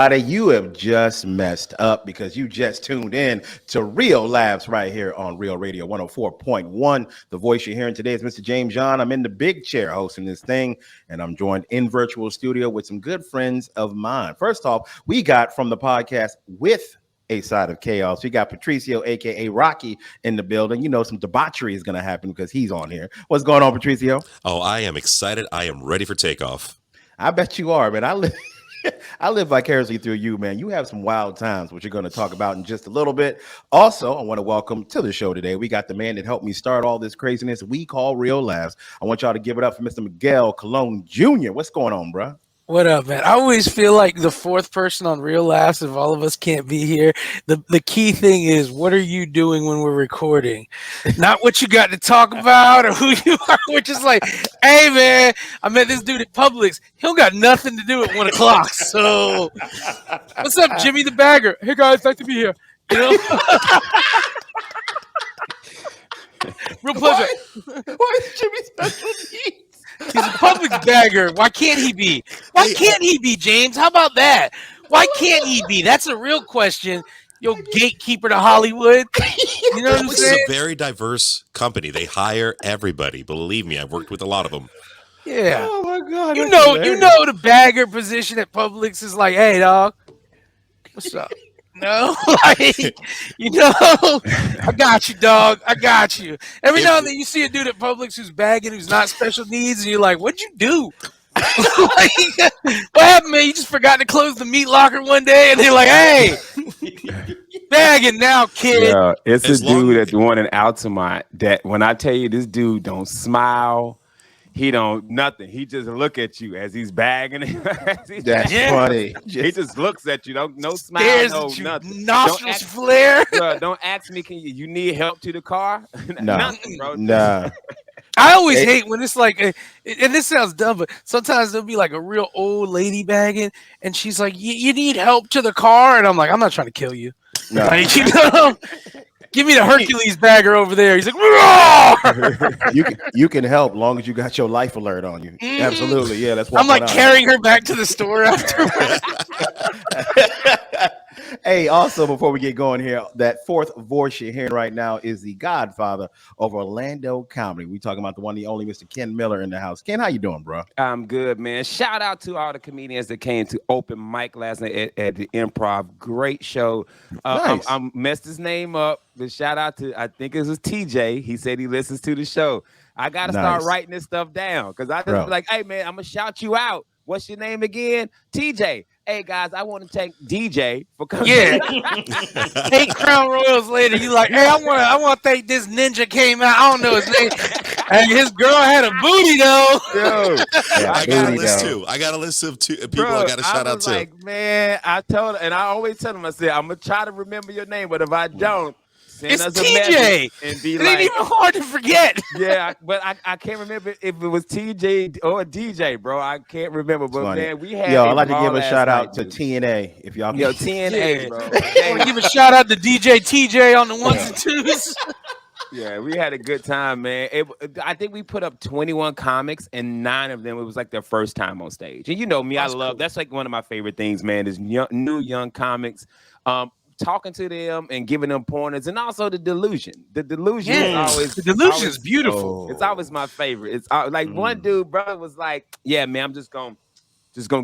You have just messed up because you just tuned in to Real Labs right here on Real Radio 104.1. The voice you're hearing today is Mr. James John. I'm in the big chair hosting this thing, and I'm joined in virtual studio with some good friends of mine. First off, we got from the podcast with A Side of Chaos. We got Patricio, aka Rocky, in the building. You know, some debauchery is going to happen because he's on here. What's going on, Patricio? Oh, I am excited. I am ready for takeoff. I bet you are, man. I live vicariously through you, man. You have some wild times, which you're going to talk about in just a little bit. Also, I want to welcome to the show today. We got the man that helped me start all this craziness we call Real Laughs. I want y'all to give it up for Mr. Miguel Colon Jr. What's going on, bro? What up, man? I always feel like the fourth person on Real Laughs if all of us can't be here. The key thing is, what are you doing when we're recording? Not what you got to talk about or who you are. We're just like, hey, man, I met this dude at Publix. He don't got nothing to do at 1 o'clock. So what's up, Jimmy the Bagger? Hey, guys, nice to be here. You know? Real pleasure. Why is Jimmy special needs? He's a Publix bagger. Why can't he be? Why can't he be, James? How about that? Why can't he be? That's a real question. Yo, gatekeeper to Hollywood. You know what I'm Publix saying? is a very diverse company. They hire everybody. Believe me, I've worked with a lot of them. Yeah. Oh my God. You know the bagger position at Publix is like, hey, dog, what's up? No, like, I got you, dog. I got you. Every now and then you see a dude at Publix who's bagging, who's not special needs, and you're like, what'd you do? Like, what happened, man? You just forgot to close the meat locker one day, and they're like, hey, bagging now, kid. Yeah, it's As a dude long- that's one in Altamont that when I tell you this dude don't smile, he don't nothing. He just look at you as he's bagging it. That's funny. He just looks at you. No smile, Stares no at you, nothing. nostrils flare. Bro, don't ask me, you need help to the car? No. Nothing, bro. Nah. I always hate when it's like, and this sounds dumb, but sometimes there'll be like a real old lady bagging, and she's like, "You need help to the car," and I'm like, "I'm not trying to kill you." No. Like, give me the Hercules bagger over there. He's like, "Roar!" You can help long as you got your life alert on you. Mhm. Absolutely. Yeah, that's what I'm like carrying her back to the store afterwards. Hey, also before we get going here, that fourth voice you're hearing right now is the godfather of Orlando comedy. We talking about the one, the only Mr. Ken Miller in the house. Ken, how you doing, bro? I'm good, man. Shout out to all the comedians that came to open mic last night at the Improv. Great show. Nice. I messed his name up, but shout out to, I think it was TJ. He said he listens to the show. I got to start Nice. writing this stuff down because I just Bro. be like, hey, man, I'm going to shout you out. What's your name again? TJ. Hey, guys, I want to thank DJ for coming. Yeah. 8 Crown Royals later, you like, hey, I want to thank this ninja came out. I don't know his name. And his girl had a booty though. Dude, Yeah, I got a booty list though. too. I got a list of people bro, I got to shout out was to. like, man, I told her, and I always tell him, I said, I'm going to try to remember your name, but if I don't, send It's us a TJ. message and be It like, ain't even hard to forget. yeah, but I can't remember if it was TJ or DJ, bro. I can't remember, but Funny. man, we had. Yo, a I'd like to ball give a last shout night, out to dude. TNA if y'all Yo, can. TNA, Yeah. bro. I want to give a shout out to DJ TJ on the ones and twos. Yeah, we had a good time, man. I think we put up 21 comics, and 9 of them it was like their first time on stage. And you know me, That's I love cool. that's like one of my favorite things, man. Is new young comics. Talking to them and giving them pointers, and also the Delusion. The Delusion is always The Delusion is always- beautiful. It's always my favorite. It's like one dude, brother, was like, "Yeah, man, I'm just gonna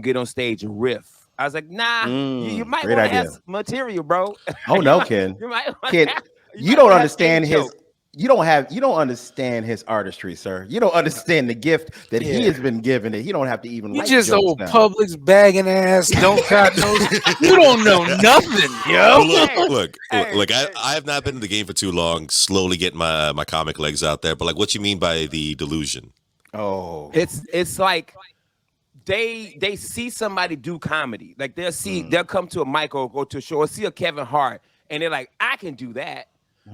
get on stage and riff." I was like, "Nah, you might great want to idea. have some material, bro." Oh no, Ken. You might wanna Ken, have- you might don't wanna have understand a his. joke. You don't understand his artistry, sir. You don't understand the gift that he Yeah. has been given. That he don't have to even. You write just jokes old now. Publix bagging ass, don't got no. You don't know nothing, yo. Look, Hey, I have not been in the game for too long. Slowly getting my comic legs out there. But like, what you mean by the delusion? Oh, It's like they see somebody do comedy. Like they'll come to a mic or go to a show or see a Kevin Hart, and they're like, I can do that.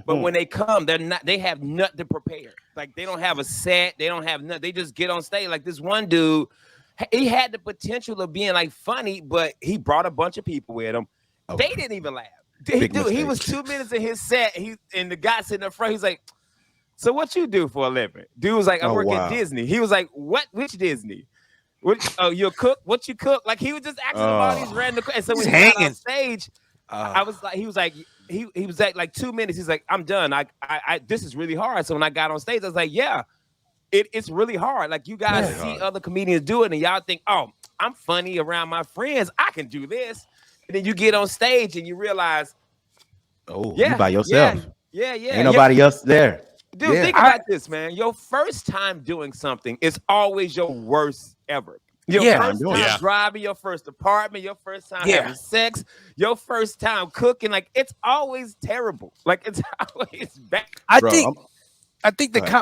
But when they come, they have nothing prepared. Like they don't have a set, they don't have nothing. They just get on stage. Like this one dude, he had the potential of being like funny, but he brought a bunch of people with him. Okay. They didn't even laugh. Big Dude, he mistake. was 2 minutes in his set. And the guy sitting up front, he's like, so what you do for a living? Dude was like, I Oh, work wow. at Disney. He was like, what? Which Disney? Oh, you a cook? What you cook? Like he was just asking him all these random. And so when He's he got on hanging. stage, I was like, he was like 2 minutes. He's like, I'm done. I this is really hard. So when I got on stage, I was like, yeah, it's really hard. Like you guys see other comedians do it, and y'all think, oh, I'm funny around my friends. I can do this. And then you get on stage and you realize, you by yourself. Yeah. Ain't nobody else there. Dude, think about this, man. Your first time doing something is always your worst ever. Your first time driving, your first apartment, your first time having sex, your first time cooking, like it's always terrible. Like it's always bad. I think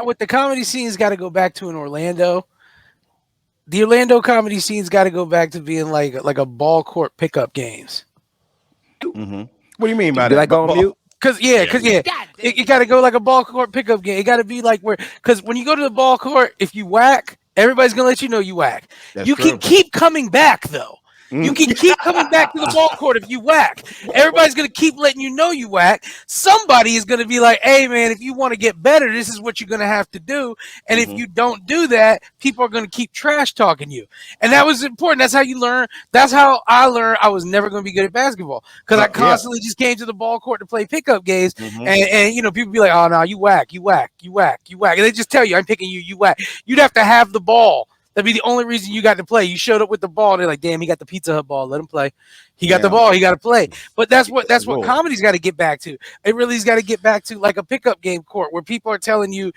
what the comedy scene's got to go back to in Orlando. The Orlando comedy scene's got to go back to being like a ball court pickup games. Mm-hmm. What do you mean by that? Like on mute? Cause it got to go like a ball court pickup game. It got to be like because when you go to the ball court, if you whack, everybody's gonna let you know you whack. You can keep coming back though. You can keep coming back to the ball court if you whack. Everybody's going to keep letting you know you whack. Somebody is going to be like, hey, man, if you want to get better, this is what you're going to have to do. And if you don't do that, people are going to keep trash talking you. And that was important. That's how you learn. That's how I learned I was never going to be good at basketball because I constantly just came to the ball court to play pickup games. And you know, people be like, oh, no, you whack. And they just tell you, I'm picking you, you whack. You'd have to have the ball. That'd be the only reason you got to play. You showed up with the ball. They're like, damn, he got the Pizza Hut ball. Let him play. He got the ball. He got to play. But that's what comedy's got to get back to. It really's got to get back to like a pickup game court where people are telling you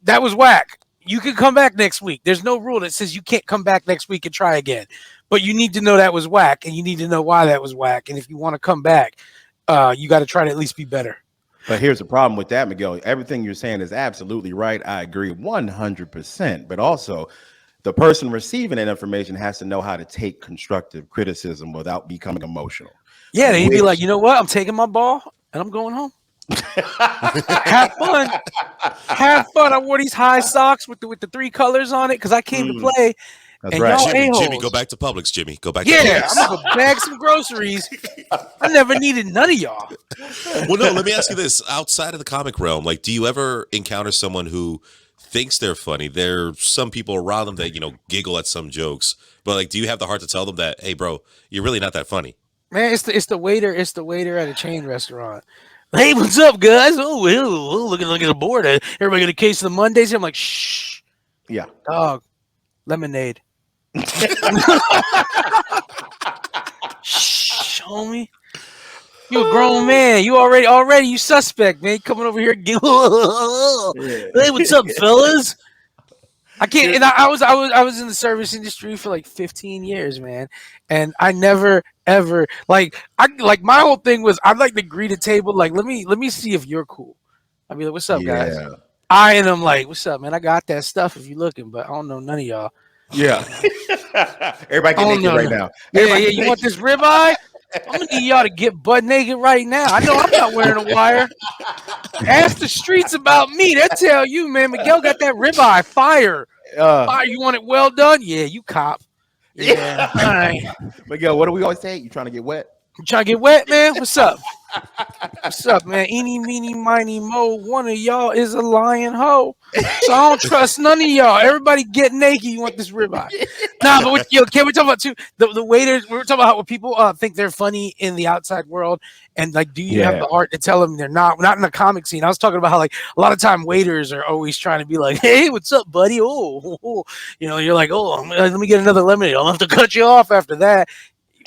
that was whack. You can come back next week. There's no rule that says you can't come back next week and try again. But you need to know that was whack, and you need to know why that was whack. And if you want to come back, you got to try to at least be better. But here's the problem with that, Miguel. Everything you're saying is absolutely right. I agree 100%. But also, the person receiving that information has to know how to take constructive criticism without becoming emotional. Yeah, they'd be like, you know what? I'm taking my ball and I'm going home. Have fun. Have fun. I wore these high socks with the 3 colors on it because I came to play. That's and right. y'all Jimmy, go back to Publix, Jimmy. Go back to Publix. I'm Publix. going to bag some groceries. I never needed none of y'all. Well, no, let me ask you this. Outside of the comic realm, like, do you ever encounter someone who thinks they're funny? There's some people around them that, you know, giggle at some jokes, but like, do you have the heart to tell them that, hey, bro, you're really not that funny? Man, it's the waiter at a chain restaurant. Hey, what's up, guys? Oh, look at the board. Everybody get a case of the Mondays. I'm like, shh. Yeah. Dog. Lemonade. Shh, homie. You a grown man. You already you suspect, man. Coming over here, hey, what's up, fellas? I can't. And I was in the service industry for like 15 years, man, and I never ever like my whole thing was I'd like to greet a table like let me see if you're cool. I'd be like, what's up, guys? And I'm like, what's up, man? I got that stuff if you're looking, but I don't know none of y'all. Yeah. Everybody get naked right now. Yeah. You want this ribeye? I'm gonna need y'all to get butt naked right now. I know I'm not wearing a wire. Ask the streets about me. They'll tell you, man. Miguel got that ribeye fire. Fire. You want it well done? Yeah, you cop. Yeah. All right. Miguel, what do we always say? You trying to get wet? You trying to get wet, man? What's up? What's up, man? Eeny, meeny, miny, mo. One of y'all is a lying hoe. So I don't trust none of y'all. Everybody get naked. You want this ribeye? Nah, but can we talk about too the waiters? We were talking about how people think they're funny in the outside world, and like, do you have the art to tell them they're not? Not in the comic scene. I was talking about how like a lot of time waiters are always trying to be like, hey, what's up, buddy? Oh. You know, you're like, oh, let me get another lemonade. I'll have to cut you off after that.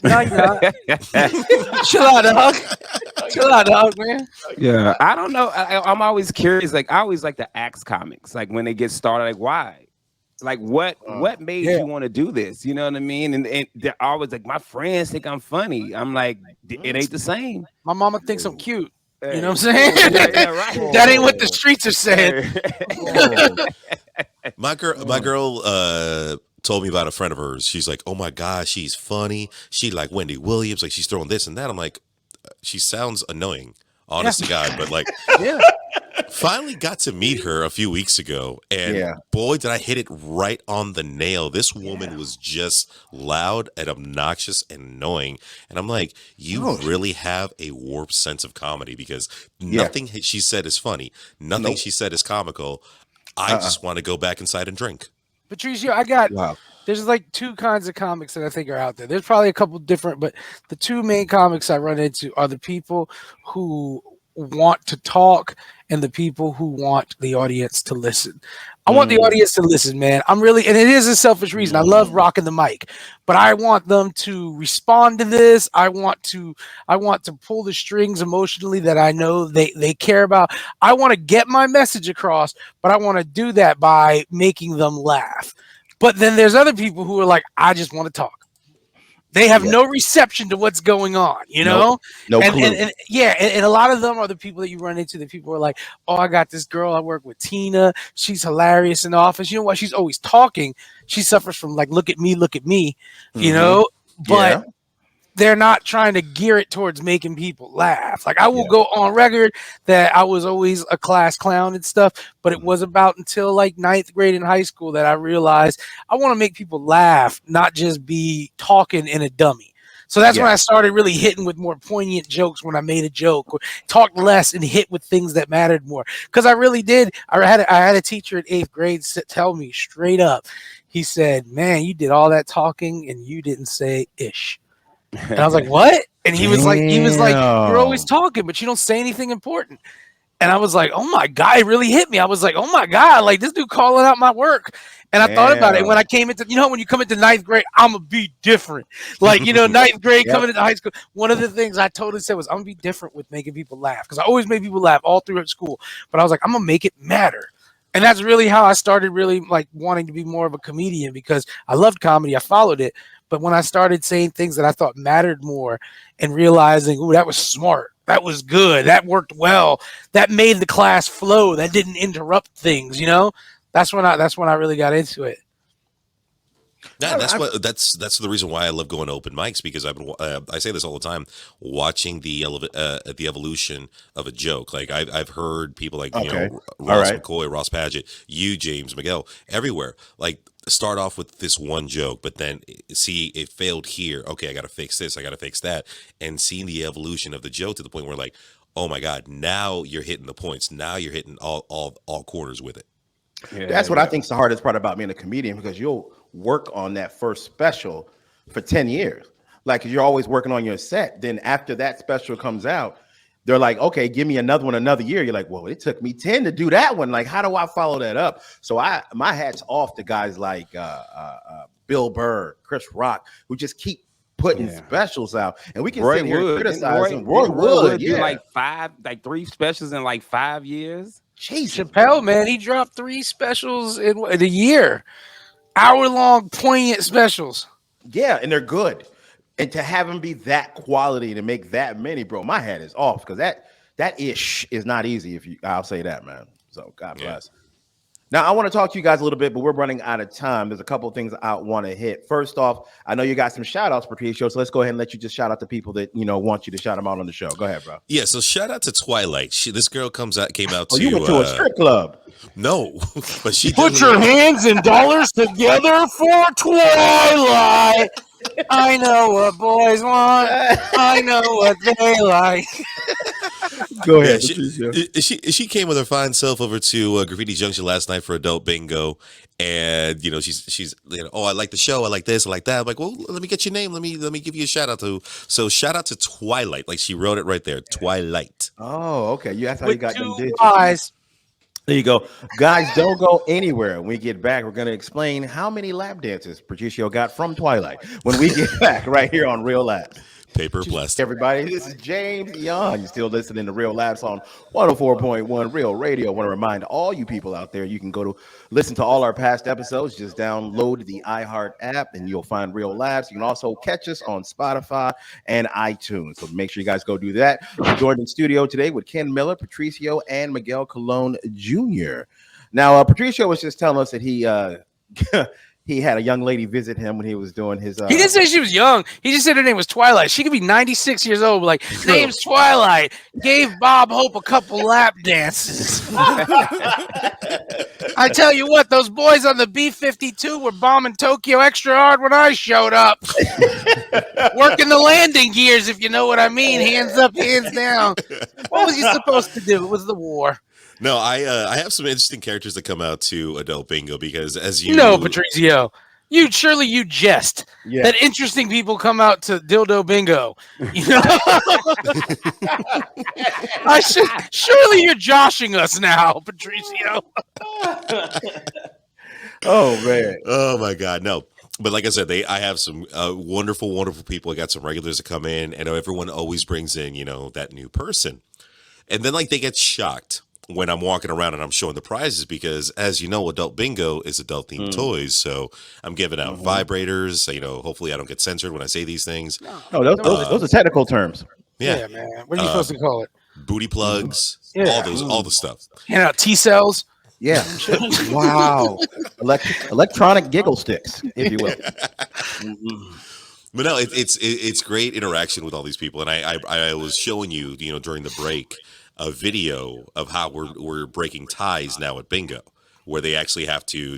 No, you're not. Chill out, dog, man. Yeah, I don't know. I'm always curious. Like, I always like to ask comics, like when they get started, like why, like what made you want to do this? You know what I mean? And they're always like, my friends think I'm funny. I'm like, it ain't the same. My mama thinks I'm cute. You know what I'm saying? Right. That ain't what the streets are saying. My girl told me about a friend of hers. She's like, oh my gosh, she's funny. She like Wendy Williams, like she's throwing this and that. I'm like, she sounds annoying, honest to God. But like, finally got to meet her a few weeks ago, and boy, did I hit it right on the nail. This woman was just loud and obnoxious and annoying. And I'm like, you really have a warped sense of comedy, because nothing she said is funny. Nothing she said is comical. I just want to go back inside and drink. Patricio, I got. Wow. There's like two kinds of comics that I think are out there. There's probably a couple different, but the two main comics I run into are the people who want to talk and the people who want the audience to listen. I want the audience to listen, man. I'm really, and it is a selfish reason. I love rocking the mic, but I want them to respond to this. I want to pull the strings emotionally that I know they care about. I want to get my message across, but I want to do that by making them laugh. But then there's other people who are like, I just want to talk. They have no reception to what's going on, you know? No clue. And a lot of them are the people that you run into. The people who are like, oh, I got this girl I work with, Tina. She's hilarious in the office. You know what? She's always talking. She suffers from like, look at me, you know? But they're not trying to gear it towards making people laugh. Like I will go on record that I was always a class clown and stuff, but it was about until like 9th grade in high school that I realized I want to make people laugh, not just be talking in a dummy. So that's when I started really hitting with more poignant jokes when I made a joke, or talked less and hit with things that mattered more. Because I really did. I had a teacher in 8th grade tell me straight up. He said, man, you did all that talking and you didn't say ish. And I was like, what? And he was like, you're always talking, but you don't say anything important. And I was like, oh my God, it really hit me. I was like, oh my God, like this dude calling out my work. And I thought about it. And when I came into, when you come into 9th grade, I'm going to be different. Like, 9th grade coming into high school. One of the things I totally said was, I'm going to be different with making people laugh. Because I always made people laugh all through school. But I was like, I'm going to make it matter. And that's really how I started really like wanting to be more of a comedian, because I loved comedy. I followed it. But when I started saying things that I thought mattered more and realizing, oh, that was smart, that was good, that worked well, that made the class flow, that didn't interrupt things, that's when I really got into it. That's the reason why I love going to open mics, because I've been I say this all the time, watching the evolution of a joke. Like I've heard people like Ross McCoy, Ross Padgett, you, James, Miguel, everywhere, like start off with this one joke, but then see it failed here. Okay, I got to fix this, I got to fix that, and seeing the evolution of the joke to the point where like, oh my God, now you're hitting the points, now you're hitting all corners with it. That's what I think is the hardest part about being a comedian, because you'll work on that first special for 10 years. Like you're always working on your set. Then after that special comes out, they're like, okay, give me another one another year. You're like, well, it took me 10 to do that one. Like, how do I follow that up? So my hat's off to guys like Bill Burr, Chris Rock, who just keep putting specials out. And we can sit here and criticize them. Roy Wood do like 3 specials in like 5 years. Jesus. Chappelle, man, he dropped 3 specials in a year. Hour-long, poignant specials. Yeah, and they're good. And to have them be that quality, to make that many, bro, my hat is off, because that ish is not easy. I'll say that, man. So God bless. Now I want to talk to you guys a little bit, but we're running out of time. There's a couple of things I want to hit. First off, I know you got some shout outs for Patricio, so let's go ahead and let you just shout out to people that want you to shout them out on the show. Go ahead, bro. Yeah, so shout out to Twilight. This girl came out to. You went to a strip club. No, but she put your hands and dollars together for Twilight. I know what boys want. I know what they like. Go ahead. Yeah, she came with her fine self over to Graffiti Junction last night for adult bingo, and she's oh, I like the show, I like this, I like that. I'm like, well, let me get your name. Let me give you a shout out to. So shout out to Twilight, like she wrote it right there, Twilight. Oh, okay. That's how you got them digits. Eyes. There you go. Guys, don't go anywhere. When we get back, we're going to explain how many lap dances Patricio got from Twilight when we get back right here on Real Labs. Paper plastic. Everybody, this is James Young. You're still listening to Real Labs on 104.1 Real Radio. I want to remind all you people out there, you can go to listen to all our past episodes. Just download the iHeart app and you'll find Real Labs. You can also catch us on Spotify and iTunes. So make sure you guys go do that. We're joined in studio today with Ken Miller, Patricio, and Miguel Colon Jr. Now, Patricio was just telling us that he he had a young lady visit him when he was doing his. He didn't say she was young. He just said her name was Twilight. She could be 96 years old. Like, name's Twilight. Gave Bob Hope a couple lap dances. I tell you what, those boys on the B-52 were bombing Tokyo extra hard when I showed up. Working the landing gears, if you know what I mean. Hands up, hands down. What was he supposed to do? It was the war. No, I have some interesting characters that come out to adult bingo because as you No, Patricio. You jest Yeah. that interesting people come out to dildo bingo. You know, surely you're joshing us now, Patricio. Oh man. Oh my God, no. But like I said, I have some wonderful, wonderful people. I got some regulars that come in, and everyone always brings in, that new person. And then like they get shocked when I'm walking around and I'm showing the prizes because, as you know, adult bingo is adult themed toys. So I'm giving out vibrators. Hopefully I don't get censored when I say these things. No, those are technical terms. Yeah, man. What are you supposed to call it? Booty plugs, Yeah. all the stuff. Hand out T cells. Yeah. Wow. Electronic giggle sticks, if you will. But no, it's great interaction with all these people, and I was showing you, during the break, a video of how we're breaking ties now at bingo, where they actually have to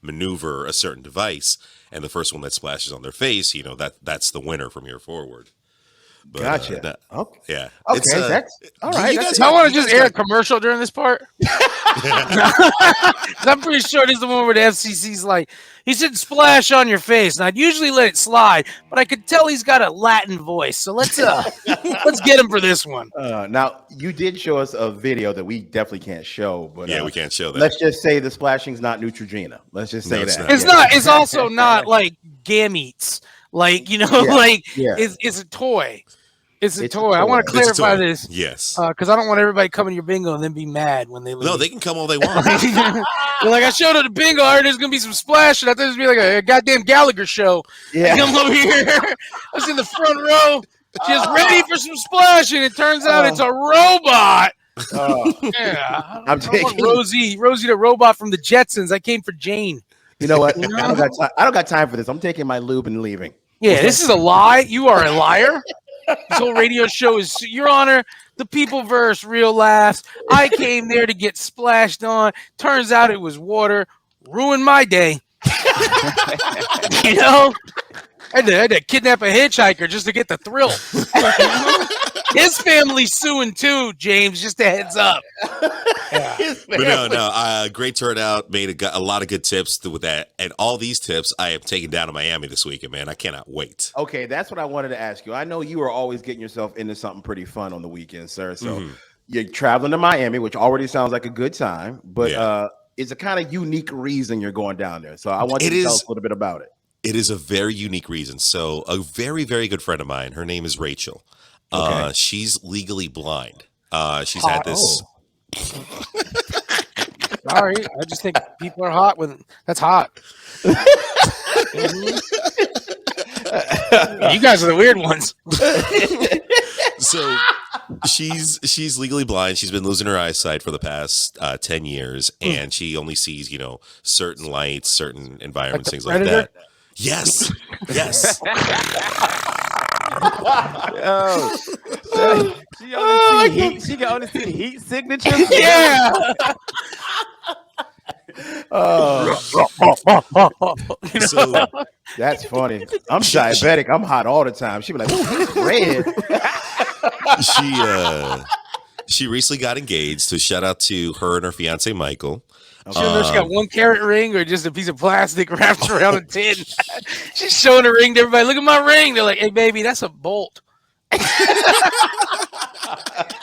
maneuver a certain device, and the first one that splashes on their face, that's the winner from here forward. But, Gotcha. Okay. Yeah. Okay, that's all right. You guys I want to just air a commercial during this part. 'Cause I'm pretty sure this is the one where the FCC's like, he said splash on your face. And I'd usually let it slide, but I could tell he's got a Latin voice. So let's get him for this one. Now you did show us a video that we definitely can't show, but we can't show that. Let's just say the splashing's not Neutrogena. Let's just say it's that. not. It's not. It's also not like gametes. Like it's a toy. It's a toy. I want to clarify this. Yes. Because I don't want everybody coming to your bingo and then be mad when they leave. No, they can come all they want. They're like, I showed up to bingo. I heard there's gonna be some splashing. I thought it was gonna be like a goddamn Gallagher show. Yeah. Come over here. I was in the front row, just ready for some splashing. It turns out it's a robot. Yeah. I'm taking Rosie the robot from the Jetsons. I came for Jane. You know what? I don't got time for this. I'm taking my lube and leaving. Yeah, this is a lie. You are a liar. This whole radio show is, Your Honor, the people verse real laughs. I came there to get splashed on. Turns out it was water. Ruined my day. I had to kidnap a hitchhiker just to get the thrill. His family's suing too, James. Just a heads up. Yeah. But no, great turnout. Made a lot of good tips with that, and all these tips I have taken down to Miami this weekend, man. I cannot wait. Okay, that's what I wanted to ask you. I know you are always getting yourself into something pretty fun on the weekend, sir. So you're traveling to Miami, which already sounds like a good time, but it's a kind of unique reason you're going down there. So I want you to tell us a little bit about it. It is a very unique reason. So a very, very good friend of mine, her name is Rachel. Okay. She's legally blind. She's had this. Sorry, I just think people are hot when that's hot. You guys are the weird ones. So she's legally blind. She's been losing her eyesight for the past 10 years, and she only sees certain lights, certain environments, things like that. Yes. She can only see heat signatures. Yeah. So That's funny. I'm diabetic. I'm hot all the time. She be like, "Ooh, he's red." she recently got engaged. So shout out to her and her fiance Michael. She got 1 carat ring or just a piece of plastic wrapped around a tin. She's showing a ring to everybody. Look at my ring. They're like, "Hey, baby, that's a bolt."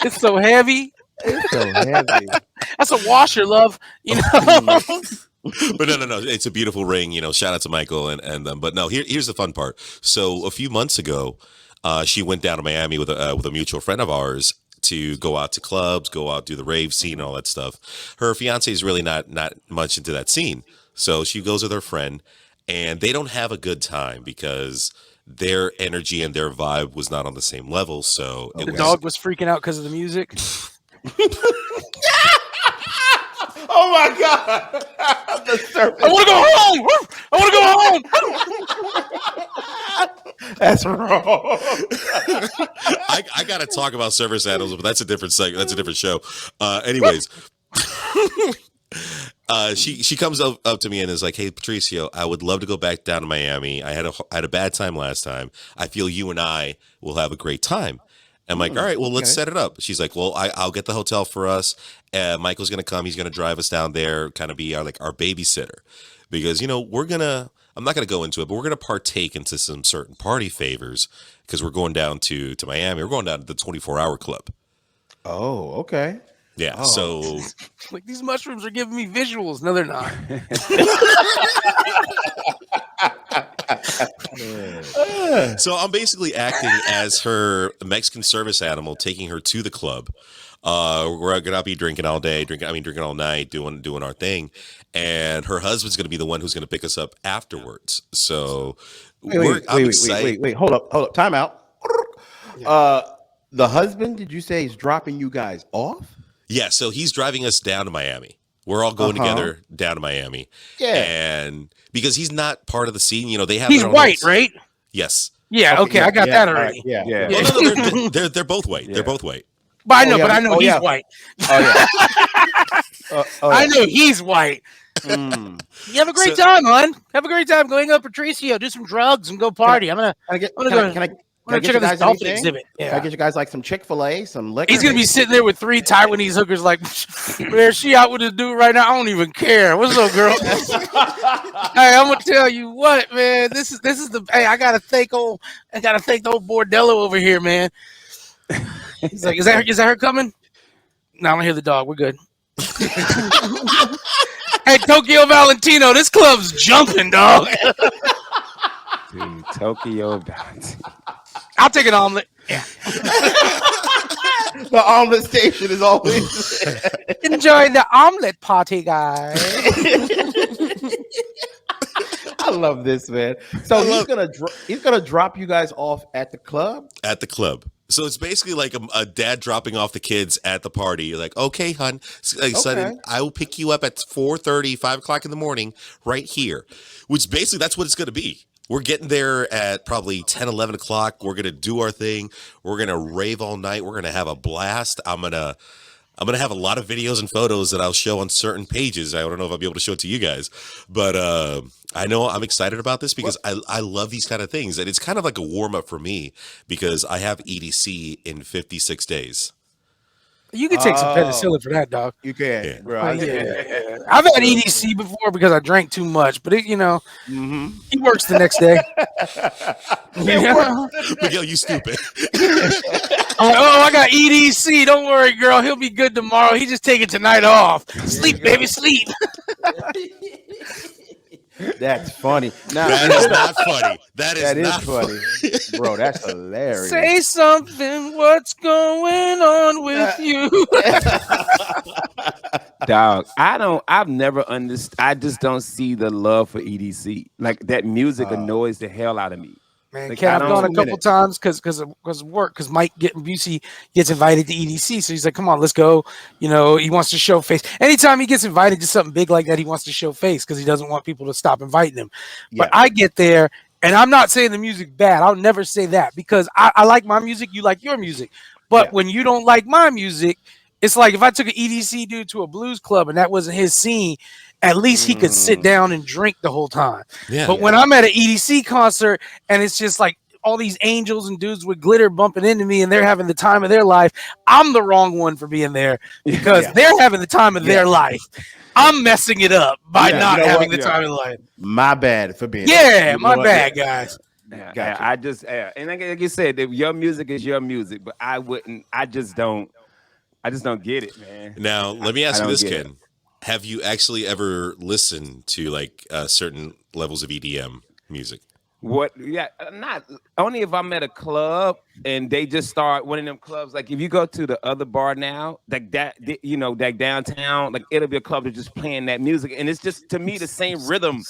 It's so heavy. That's a washer, love. But no. It's a beautiful ring. Shout out to Michael and them. But no, here's the fun part. So a few months ago, she went down to Miami with a mutual friend of ours to go out to clubs, go out, do the rave scene and all that stuff. Her fiance is really not much into that scene. So she goes with her friend and they don't have a good time because their energy and their vibe was not on the same level. So The dog was freaking out because of the music. Oh my God. The serpent. I want to go home. That's wrong. I gotta talk about service animals, but that's a different segment. That's a different show. Anyways, she comes up to me and is like, "Hey, Patricio, I would love to go back down to Miami. I had a bad time last time. I feel you and I will have a great time." I'm like, all right, well, let's set it up. She's like, well, I'll get the hotel for us. Michael's going to come. He's going to drive us down there, kind of be our babysitter. Because, I'm not going to go into it, but we're going to partake into some certain party favors because we're going down to Miami. We're going down to the 24-hour club. Oh, okay. Yeah, Oh. so... Like, these mushrooms are giving me visuals. No, they're not. So I'm basically acting as her Mexican service animal, taking her to the club. We're gonna be drinking all day, drinking all night, doing our thing, and her husband's gonna be the one who's gonna pick us up afterwards. So I'm excited. Wait, hold up, time out. The husband, did you say he's dropping you guys off? Yeah, so he's driving us down to Miami. We're all going together down to Miami. Yeah, and because he's not part of the scene, they have. He's white, right? Yes. Yeah. Okay, I got that already. Right, yeah. Well, no, they're both white. Yeah. They're both white. But I know he's white. Oh yeah. I know he's white. You have a great time, hon. Have a great time going up Patricio, do some drugs, and go party. Can I check out this dolphin exhibit. Yeah. Can I get you guys like some Chick-fil-A, some liquor? He's gonna be sitting there with 3 Taiwanese hookers, like, man, she out with this dude right now. I don't even care. What's up, girl? Hey, I'm gonna tell you what, man. This is the. Hey, I gotta thank the old Bordello over here, man. He's like, is that her coming? No, I don't hear the dog. We're good. Hey, Tokyo Valentino, this club's jumping, dog. Dude, Tokyo Valentino. I'll take an omelet. Yeah. The omelet station is always Enjoy the omelet party, guys. I love this, man. So he's gonna drop you guys off at the club. At the club. So it's basically like a dad dropping off the kids at the party. You're like, okay, hon, son, I will pick you up at 4:30, 5 o'clock in the morning right here. Which basically that's what it's going to be. We're getting there at probably 10, 11 o'clock. We're going to do our thing. We're going to rave all night. We're going to have a blast. I'm going to have a lot of videos and photos that I'll show on certain pages. I don't know if I'll be able to show it to you guys. But I know I'm excited about this because I love these kind of things. And it's kind of like a warm-up for me because I have EDC in 56 days. You can take some penicillin for that, dog. You can, Yeah. bro. I've had EDC before because I drank too much, but he works the next day. Miguel, you stupid. I got EDC. Don't worry, girl. He'll be good tomorrow. He just taking tonight off. Sleep, baby, sleep. That's funny. Now, that is not funny. That is not funny. Bro, that's hilarious. Say something. What's going on with you? Dog, I've never understood. I just don't see the love for EDC. Like, that music annoys the hell out of me. Man, Like, Ken, I've gone a couple times because of work. Because Mike Busey gets invited to EDC, so he's like, "Come on, let's go." He wants to show face. Anytime he gets invited to something big like that, he wants to show face because he doesn't want people to stop inviting him. Yeah. But I get there, and I'm not saying the music's bad. I'll never say that because I like my music. You like your music, but when you don't like my music, it's like if I took an EDC dude to a blues club and that wasn't his scene. At least he could sit down and drink the whole time. Yeah, but when I'm at an EDC concert and it's just like all these angels and dudes with glitter bumping into me and they're having the time of their life, I'm the wrong one for being there because they're having the time of their life. I'm messing it up by not having the time of life. My bad for being my bad, guys. Gotcha. I just and like you said, your music is your music, but I just don't get it, man. Now, let me ask you this, Ken. Have you actually ever listened to like certain levels of EDM music? What? Yeah, not only if I'm at a club and they just start one of them clubs. Like if you go to the other bar now, like that, like downtown, like it'll be a club that's just playing that music, and it's just to me the same rhythm.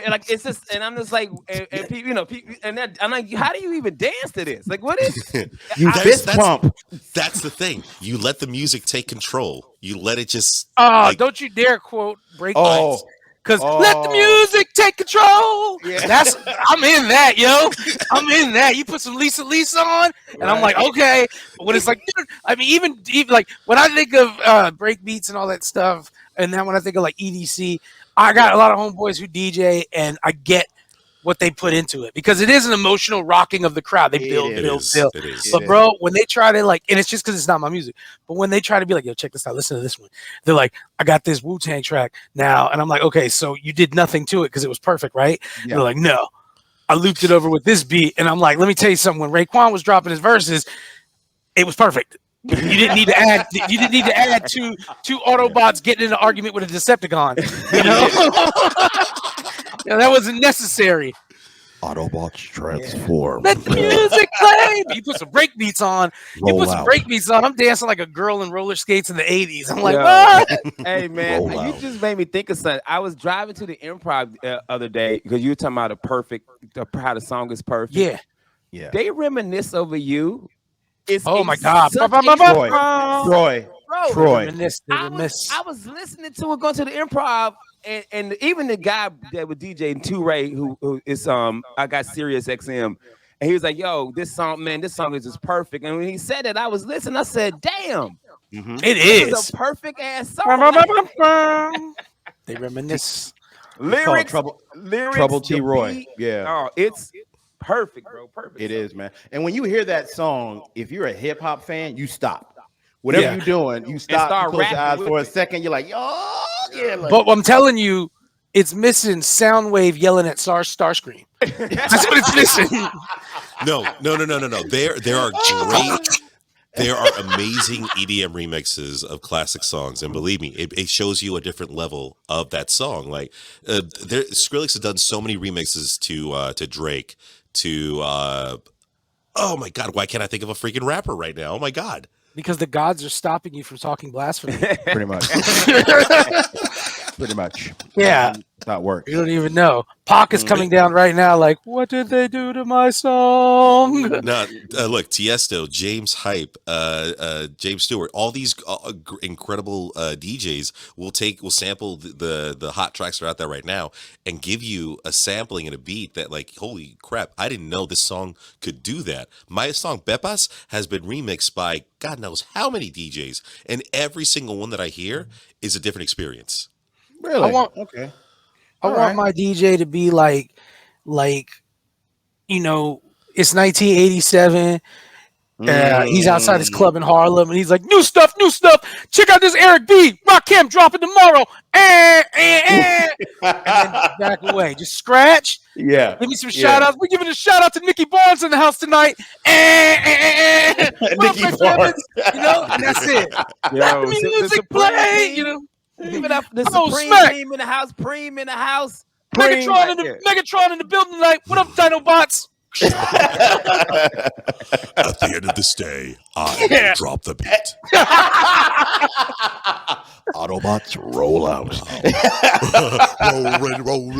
Like it's just, and I'm just like, and people, and then I'm like, how do you even dance to this? Like, what is? You fist pump. That's the thing. You let the music take control. You let it just. Don't you dare quote breakbeats. Because let the music take control. Yeah. I'm in that, yo. I'm in that. You put some Lisa on, and I'm like, okay. But when it's like, dude, I mean, even like when I think of break beats and all that stuff, and then when I think of like EDC, I got a lot of homeboys who DJ, and I get what they put into it, because it is an emotional rocking of the crowd. They build. It is. But bro, when they try to like, and it's just because it's not my music, but when they try to be like, yo, check this out, listen to this one. They're like, I got this Wu-Tang track now, and I'm like, okay, so you did nothing to it because it was perfect, right? Yeah. They're like, no, I looped it over with this beat, and I'm like, let me tell you something. When Raekwon was dropping his verses, it was perfect. You didn't need to add. You didn't need to add two Autobots getting in an argument with a Decepticon. You know, that wasn't necessary. Autobots transform. Let the music play. But you put some break beats on. I'm dancing like a girl in roller skates in the 80s. I'm like, what? Hey, man, you just made me think of something. I was driving to the Improv the other day because you were talking about how the song is perfect. Yeah. They reminisce over you. Oh my God. Troy. I was listening to it, going to the Improv. And even the guy that was DJing Toure, who is I got Sirius XM, and he was like, "Yo, this song is just perfect." And when he said that, I was listening. I said, "Damn, it is a perfect ass song." They reminisce. Lyrics, Trouble T. Roy. Yeah. Oh, it's perfect, bro. Perfect. It is, man. And when you hear that song, if you're a hip hop fan, you stop. Whatever you're doing, you stop, you close your eyes for a second. You're like, oh, yeah. Like, but I'm telling you, it's missing Soundwave yelling at Starscream. That's what it's missing. No. There are amazing EDM remixes of classic songs, and believe me, it shows you a different level of that song. Like, Skrillex has done so many remixes to Drake, to oh my God, why can't I think of a freaking rapper right now? Oh my God. Because the gods are stopping you from talking blasphemy. Pretty much. Pretty much. Yeah. Not work. You don't even know. Pac is coming down right now like, what did they do to my song? No, look, Tiesto, James Hype, James Stewart, all these incredible DJs will sample the hot tracks that are out there right now and give you a sampling and a beat that, like, holy crap, I didn't know this song could do that. My song Pepas has been remixed by God knows how many DJs, and every single one that I hear is a different experience. Really? I want my DJ to be like, you know, it's 1987. He's outside his club in Harlem, and he's like, new stuff. Check out this Eric B. Rakim dropping tomorrow. And then back away. Just scratch. Yeah. Give me some shout outs. We're giving a shout out to Nikki Barnes in the house tonight. Nikki Barnes. You know, and that's it. Yo, music play. You know. Give it up the Supreme team in the house. Preem in the house. Megatron in the building tonight. What up, Dinobots? At the end of this day, I will drop the beat. Autobots roll out. roll.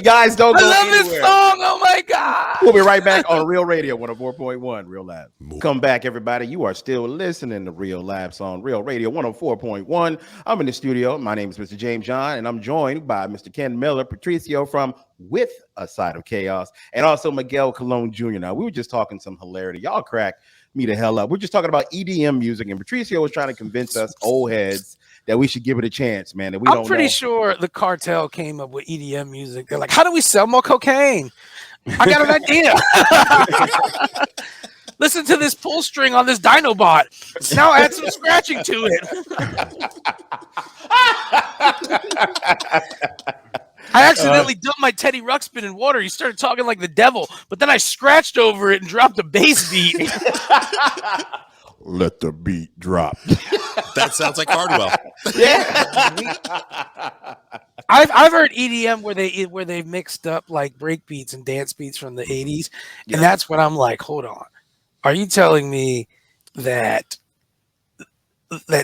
Guys, don't go love anywhere. This song. Oh my God. We'll be right back on Real Radio 104.1 Real Lab. Come back, everybody. You are still listening to Real Labs on Real Radio 104.1. I'm in the studio. My name is Mr. James John, and I'm joined by Mr. Ken Miller, Patricio from With a Side of Chaos, and also Miguel Colon Jr. Now, we were just talking some hilarity. Y'all crack me the hell up. We're just talking about EDM music, and Patricio was trying to convince us old heads that we should give it a chance, man. That I'm pretty sure the cartel came up with EDM music. They're like, how do we sell more cocaine? I got an idea. Listen to this pull string on this Dinobot. Now add some scratching to it. I accidentally dumped my Teddy Ruxpin in water. He started talking like the devil, but then I scratched over it and dropped a bass beat. Let the beat drop. That sounds like Hardwell. Yeah. I've heard EDM where they've mixed up like break beats and dance beats from the 80s. And that's when I'm like, hold on. Are you telling me that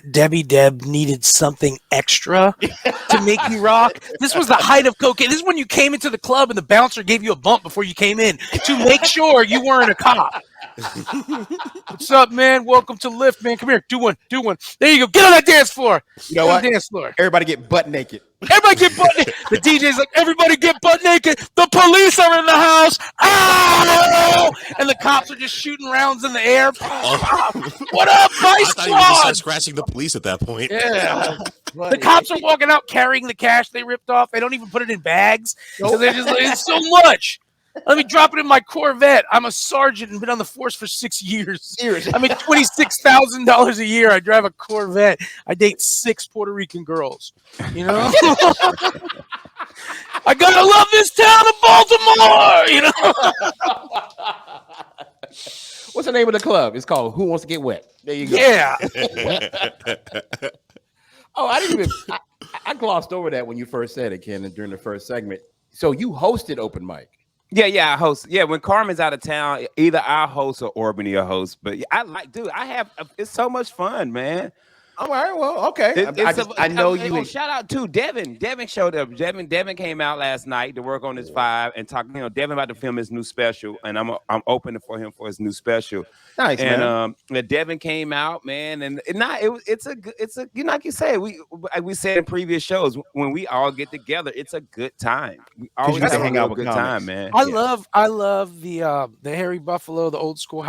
Debbie Deb needed something extra to make you rock? This was the height of cocaine. This is when you came into the club and the bouncer gave you a bump before you came in to make sure you weren't a cop. What's up, man? Welcome to Lyft, man. Come here. Do one. There you go. Get on that dance floor. You know what? Dance floor. Everybody get butt naked. Everybody get butt naked. The DJ's like, everybody get butt naked. The police are in the house. Ow! And the cops are just shooting rounds in the air. What up, Vice I thought you would just Squad? start scratching the police at that point. Yeah. The cops are walking out carrying the cash they ripped off. They don't even put it in bags. So they're just like, it's so much. Let me drop it in my Corvette. I'm a sergeant and been on the force for 6 years. I make $26,000 a year. I drive a Corvette. I date 6 Puerto Rican girls. You know? I gotta love this town of Baltimore. You know? What's the name of the club? It's called Who Wants to Get Wet. There you go. Yeah. Oh, I didn't even. I glossed over that when you first said it, Ken, during the first segment. So you hosted open mic. Yeah, I host. Yeah, when Carmen's out of town, either I host or Albany will host. But it's so much fun, man. All right, well, okay. I know you. Shout out to Devin. Devin showed up. Devin came out last night to work on his 5 and talk. You know, Devin about to film his new special, and I'm opening for him for his new special. Nice, and Devin came out, man, and it's a you know, like you said, we said in previous shows, when we all get together, it's a good time. We always have hang out with good time, man. I love the Harry Buffalo, the old school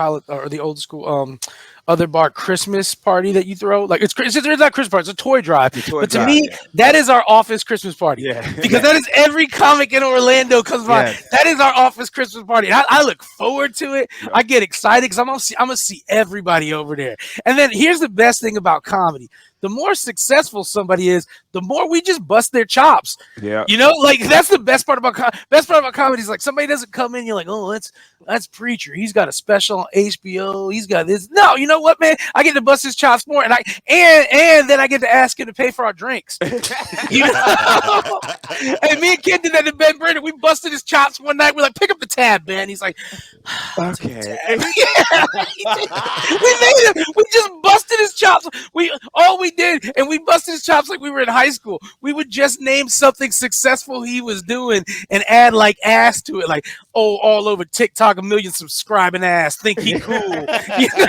other bar Christmas party that you throw. Like it's not Christmas party, it's a toy drive. But to me, that is our office Christmas party. Yeah. Because that is every comic in Orlando comes by. Yes. That is our office Christmas party. And I look forward to it. Yeah. I get excited because I'm gonna see everybody over there. And then here's the best thing about comedy. The more successful somebody is, the more we just bust their chops. Yeah, you know, like that's the best part about comedy is like somebody doesn't come in, you're like, oh, that's Preacher. He's got a special on HBO. He's got this. No, you know what, man? I get to bust his chops more, and then I get to ask him to pay for our drinks. You know? And me and Ken did that to Ben Brennan. We busted his chops one night. We're like, pick up the tab, Ben. He's like, okay. We made him. We just busted his chops. We did, and we busted his chops like we were in high school. We would just name something successful he was doing and add like ass to it, like, oh, all over TikTok, 1 million subscribing ass, think he cool. You know?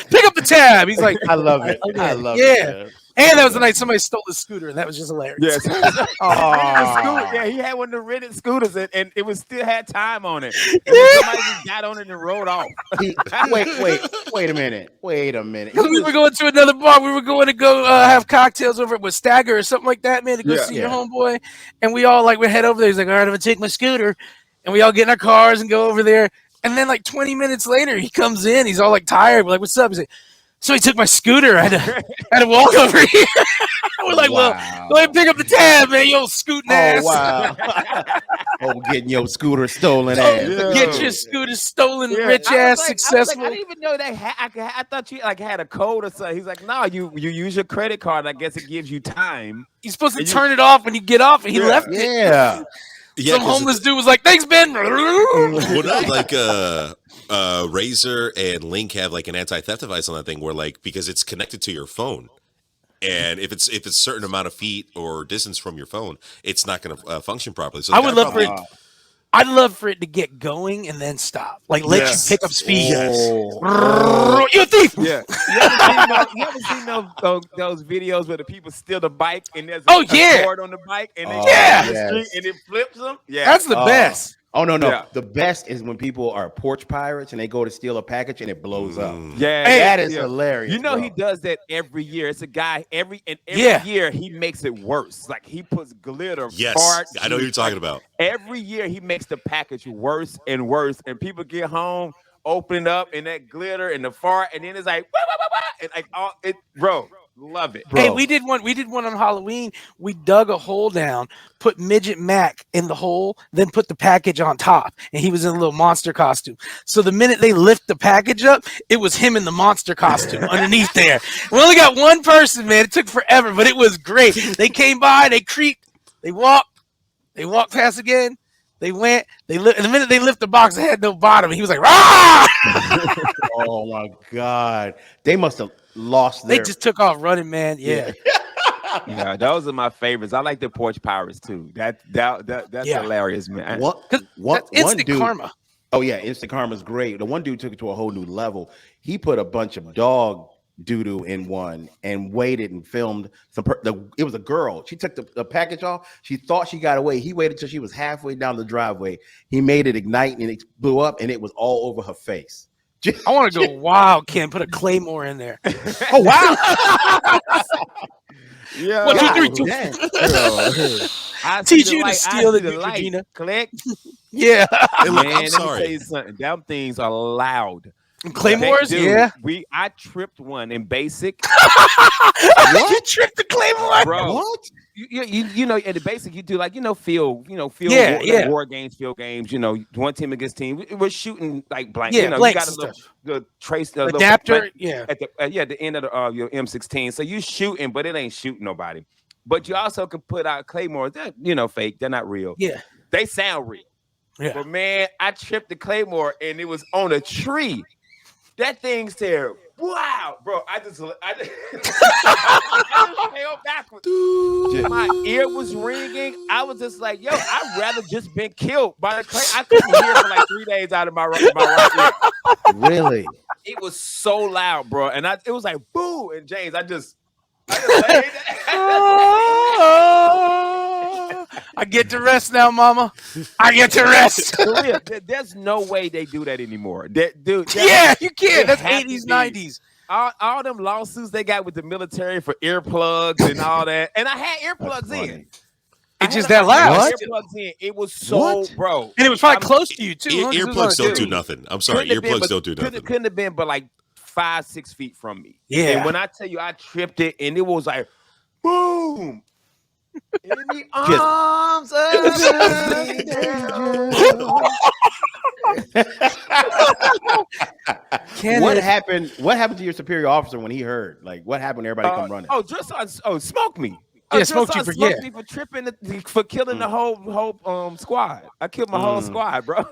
Pick up the tab. He's like, I love it. I love it. Yeah. And that was the night somebody stole his scooter, and that was just hilarious. Yes. Yeah, he had one of the rented scooters, and it was still had time on it. Somebody just got on it and rode off. Wait a minute. Because we were going to another bar. We were going to go have cocktails over at Stagger or something like that, man, to go see your homeboy. And we all we head over there. He's like, all right, I'm gonna take my scooter, and we all get in our cars and go over there. And then like 20 minutes later, he comes in. He's all like tired. We're like, what's up? He's like, so he took my scooter. I had to walk over here. We're like, well, go ahead and pick up the tab, man. You old scooting ass. Wow. Getting your scooter stolen ass. Get your scooter stolen, rich ass, successful. I didn't even know that. I thought you had a code or something. He's like, no, you use your credit card. I guess it gives you time. You're supposed to turn it off when you get off, and he left it. Yeah. Some homeless dude was like, thanks, Ben. Well, no, like Razor and Link have like an anti-theft device on that thing where like, because it's connected to your phone. And if it's a certain amount of feet or distance from your phone, it's not going to function properly. So I'd love for it to get going and then stop. Like, let you pick up speed. You're a thief. Yeah. You ever seen those videos where the people steal the bike and there's a cord on the bike and they the street and it flips them? Yeah. That's the best. Oh, no. Yeah. The best is when people are porch pirates and they go to steal a package and it blows up. Yeah. That is hilarious. You know, he does that every year. It's a guy every year he makes it worse. Like he puts glitter. Yes. I know what you're talking about. Every year he makes the package worse and worse. And people get home, open it up, and that glitter and the fart, and then it's like, and like, bro. Love it, bro. Hey, we did one on Halloween. We dug a hole down, put Midget Mac in the hole, then put the package on top, and he was in a little monster costume. So the minute they lift the package up, it was him in the monster costume underneath there. We only got one person, man. It took forever, but it was great. They came by, they creeped, they walked past again. They went, and the minute they lift the box, it had no bottom. He was like, "Rah!" Oh my God. They must have lost They just took off running, man. Yeah. Yeah, those are my favorites. I like the porch pirates too. That's hilarious, man. That's instant karma. Oh yeah, instant karma's great. The one dude took it to a whole new level. He put a bunch of dog doo-doo in one and waited and filmed it was a girl. She took the package off. She thought she got away. He waited till she was halfway down the driveway. He made it ignite and it blew up and it was all over her face. I want to go wild, Ken. Put a claymore in there. Oh wow. Yeah. 1, 2, 3, 2. I Teach you to light. steal I it, see the light. Regina. Click. Yeah. Hey, look, Man, I'm let me sorry. tell you something. Them things are loud. Claymores? Dude, Yeah. I tripped one in basic. You tripped the claymore? Bro. What? You know, at the basic, you do like, field Yeah. war games, field games, one team against team. We're shooting like blank. Yeah, you blanks got a and little the trace the adapter. little, Yeah. at the end of your M16. So you shooting, but it ain't shooting nobody. But you also can put out claymores. They're fake. They're not real. Yeah. They sound real. Yeah. But man, I tripped the claymore and it was on a tree. That thing said, "Wow, bro!" I just fell backwards. My ear was ringing. I was just like, "Yo, I'd rather just been killed by the clay." I couldn't hear for like 3 days out of my right ear. Really? It was so loud, bro, and it was like, "Boo!" And James, I just laid I get to rest now, Mama. I get to rest. For real, there's no way they do that anymore. Dude, Yeah, you can't. That's have to 80s, be. 90s. All them lawsuits they got with the military for earplugs and all that. And I had earplugs in. It's just that loud. What? Earplugs in. It was so, bro. And it was probably close to you, too. huh? 'Cause it was on Earplugs a don't tree. do nothing. I'm sorry. Earplugs don't do nothing. Couldn't have been but like 5-6 feet from me. Yeah. And when I tell you I tripped it and it was like, boom. In the arms of What happened? What happened to your superior officer when he heard? Like, what happened? Everybody come running. Smoked me. Yeah, smoked you me for tripping, for killing the whole squad. I killed my whole squad, bro.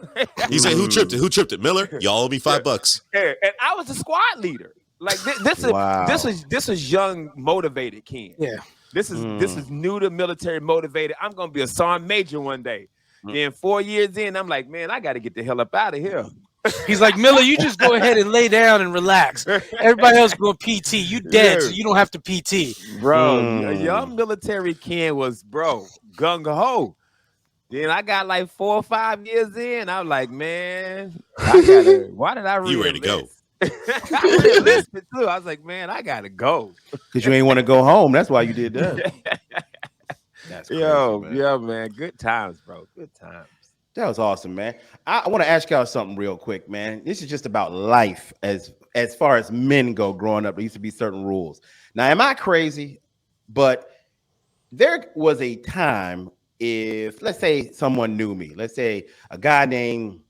He said, "Who tripped it? Who tripped it? Miller? Y'all owe me $5." Yeah, and I was the squad leader. Like this is young, motivated Ken. Yeah. This is new to military motivated. I'm gonna be a sergeant major one day. Then 4 years in, I'm like, man, I got to get the hell up out of here. He's like, Miller, you just go ahead and lay down and relax. Everybody else going PT. You dead, so you don't have to PT. Bro, young military Ken was, gung ho. Then I got like 4 or 5 years in. I was like, man, why did I really You ready to go? I listened too. I was like, man, I gotta go. Because you ain't want to go home. That's why you did that. That's crazy, man. Yeah, man. Good times, bro. Good times. That was awesome, man. I want to ask y'all something real quick, man. This is just about life as far as men go growing up. There used to be certain rules. Now, am I crazy? But there was a time if, let's say, someone knew me. Let's say a guy named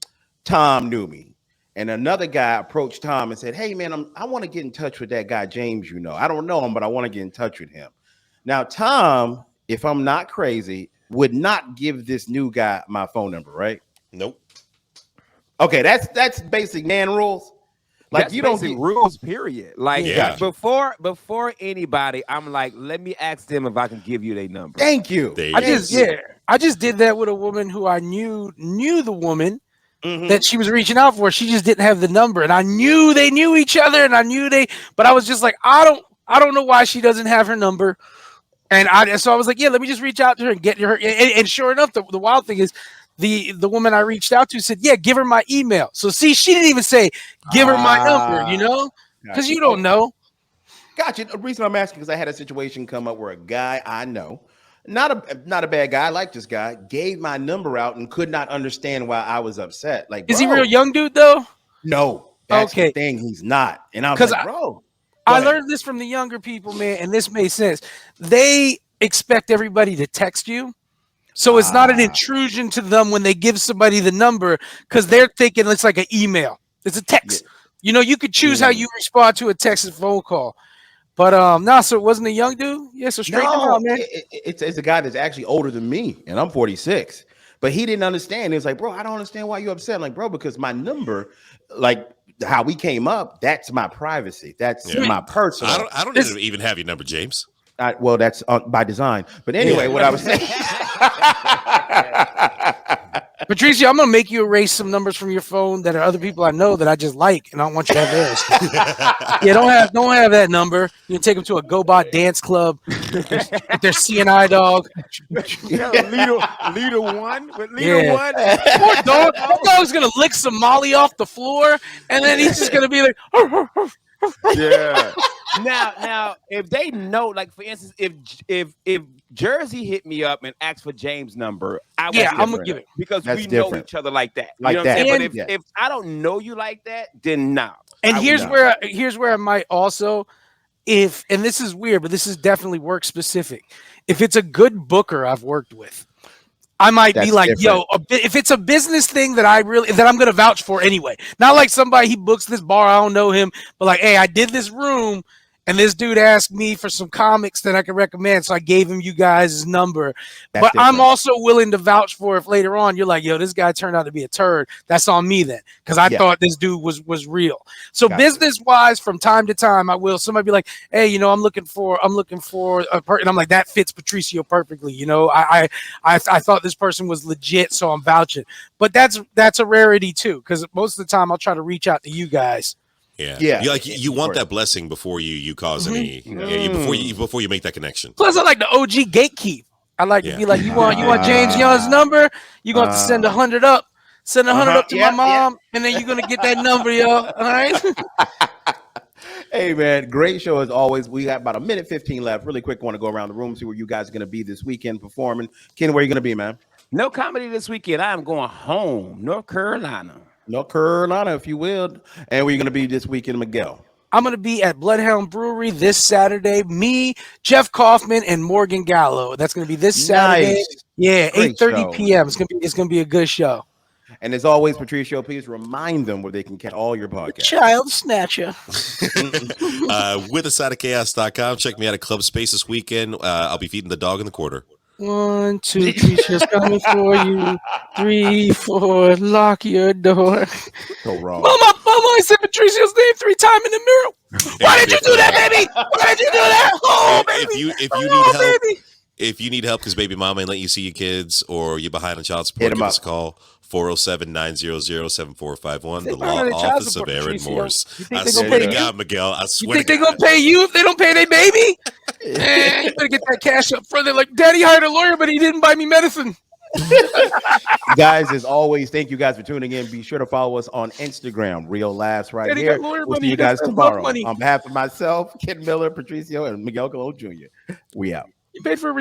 Tom knew me. And another guy approached Tom and said, "Hey, man, I want to get in touch with that guy, James, I don't know him, but I want to get in touch with him." Now, Tom, if I'm not crazy, would not give this new guy my phone number, right? Nope. Okay, that's basic man rules. Like, That's you don't basic get rules, period. Like, Yeah. before anybody, I'm like, let me ask them if I can give you their number. Thank you. There you I go. just did that with a woman who I knew the woman Mhm. that she was reaching out for. She just didn't have the number, and I knew they knew each other, and but I was just like, I don't know why she doesn't have her number. And so I was like, yeah, let me just reach out to her and get her. And sure enough, the wild thing is the woman I reached out to said, yeah, give her my email. So see, she didn't even say, give her my number, because you don't know. Gotcha. The reason I'm asking because I had a situation come up where a guy I know, not a bad guy, I like this guy, gave my number out and could not understand why I was upset. Like, Is he bro, real young dude though? No, that's Okay. the thing. He's not. And I was 'Cause like, bro. I ahead. learned this from the younger people, man, and this made sense. They expect everybody to text you. So it's not an intrusion to them when they give somebody the number because they're thinking it's like an email. It's a text. You could choose how you respond to a text and phone call. But so it wasn't a young dude? Yeah, so straighten him out, man. It's a guy that's actually older than me, and I'm 46. But he didn't understand. He was like, bro, I don't understand why you're upset. I'm like, bro, because my number, like how we came up, that's my privacy. That's my personal. I don't even have your number, James. Well, that's by design. But anyway, what I was saying. Patricio, I'm gonna make you erase some numbers from your phone that are other people I know that I just like, and I don't want you to have theirs. Yeah, don't have that number. You can take them to a GoBot dance club with their CNI dog. Leader one with leader one. Poor dog. That dog's gonna lick some Molly off the floor, and then he's just gonna be like, yeah. Now, if they know, like for instance, if Jersey hit me up and asked for James' number, I'm gonna give it because we know each other like that. Like you know that. What I'm saying? But if I don't know you like that, then no. And here's where I might also, and this is weird, but this is definitely work specific. If it's a good booker I've worked with, I might be like, yo, if it's a business thing that I'm going to vouch for anyway. Not like somebody, he books this bar, I don't know him, but like, hey, I did this room and this dude asked me for some comics that I could recommend, so I gave him you guys' number. But I'm also willing to vouch for if later on you're like, yo, this guy turned out to be a turd. That's on me then, because I thought this dude was real. So business-wise, from time to time, somebody be like, hey, you know, I'm looking for a person. And I'm like, that fits Patricio perfectly. You know, I thought this person was legit, so I'm vouching. But that's a rarity too, because most of the time I'll try to reach out to you guys. Yeah. You want that blessing before you cause any before you make that connection. Plus, I like the OG gatekeep. I like to be like, you want James Young's number? You're gonna have to send 100 up. Send 100 up to my mom, and then you're gonna get that number, yo. All right. Hey man, great show as always. We got about a minute 15 left. Really quick, want to go around the room, see where you guys are gonna be this weekend performing. Ken, where are you gonna be, man? No comedy this weekend. I am going home, North Carolina. North Carolina, if you will. And where you going to be this weekend, Miguel? I'm going to be at Bloodhound Brewery this Saturday. Me, Jeff Kaufman, and Morgan Gallo. That's going to be this Saturday. Nice. Yeah, 8:30 p.m. It's going to be a good show. And as always, Patricio, please remind them where they can catch all your podcasts. Child snatcher. With a side of chaos.com. Check me out at Club Space this weekend. I'll be feeding the dog in the quarter. 1, 2, 3, just coming for you. 3, 4, lock your door. So wrong. Mama, I said Patricio's name 3 times in the mirror. Why did you do that, baby? Why did you do that? Oh, baby. If you need help because baby mama ain't letting you see your kids or you're behind on child support, give us a call. 407-900-7451. The law office of Aaron Morse. I swear to God, Miguel. I swear. You think they're gonna pay you if they don't pay their baby? Man, you better get that cash up front. They're like, Daddy hired a lawyer, but he didn't buy me medicine. Guys, as always, thank you guys for tuning in. Be sure to follow us on Instagram, Real Laughs right Daddy here. We'll see you guys tomorrow. On behalf of myself, Ken Miller, Patricio, and Miguel Colon Jr., we out. You paid for